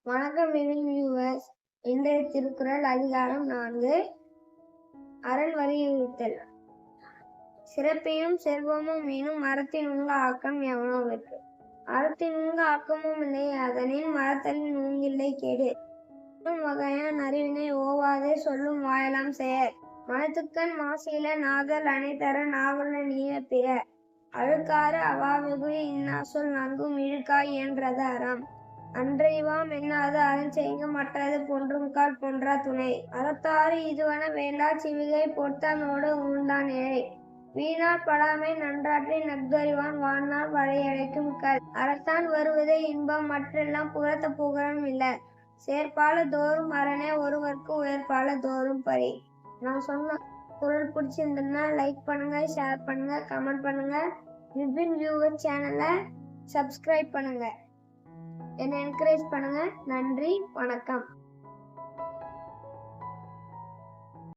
வணக்கம் வியூவர்ஸ். இன்றைய திருக்குறள் அதிகாரம் 4 அரண் வலியுறுத்தல். சிறப்பையும் செல்வமும் மீனும் அறத்தினுங்க ஆக்கம் எவனோவிற்கு. அறத்தினுங்க ஆக்கமும் இல்லை அதனின் மறத்தலின் நூங்கில்லை கேடு. வகையான் அறிவினை ஓவாதே சொல்லும் வாயலாம் செயல். மனத்துக்கண் மாசில நாதல் அனைத்தர நாவல நீய பிற. அழுக்காறு அவாவெகு இன்னாசொல் நன்கும் இழுக்காய் என்றது அறம். அன்றைவாம் என்னாது அரண் செய்க மற்றது பொன்றும்கால் பொன்றா துணை. அறத்தாறு இதுவன வேண்டா சிவிகை பொறுத்தானோடு உண்டான் இழை. வீணார் படாமை நன்றாற்றி நற்கறிவான் வாழ்நாள் வழையழைக்கும் கல். அறத்தான் வருவதே இன்பம் மற்றெல்லாம் புறத்த புகழும் இல்ல. சேர்ப்பால தோறும் அரணே ஒருவர்க்கு உயர்பால தோறும் பரி. நான் சொன்ன குரல் பிடிச்சிருந்ததுன்னா லைக் பண்ணுங்க, ஷேர் பண்ணுங்க, கமெண்ட் பண்ணுங்க. விபின் வியூவர் சேனலை சப்ஸ்கிரைப் பண்ணுங்க. என்னை என்கரேஜ் பண்ணுங்க. நன்றி, வணக்கம்.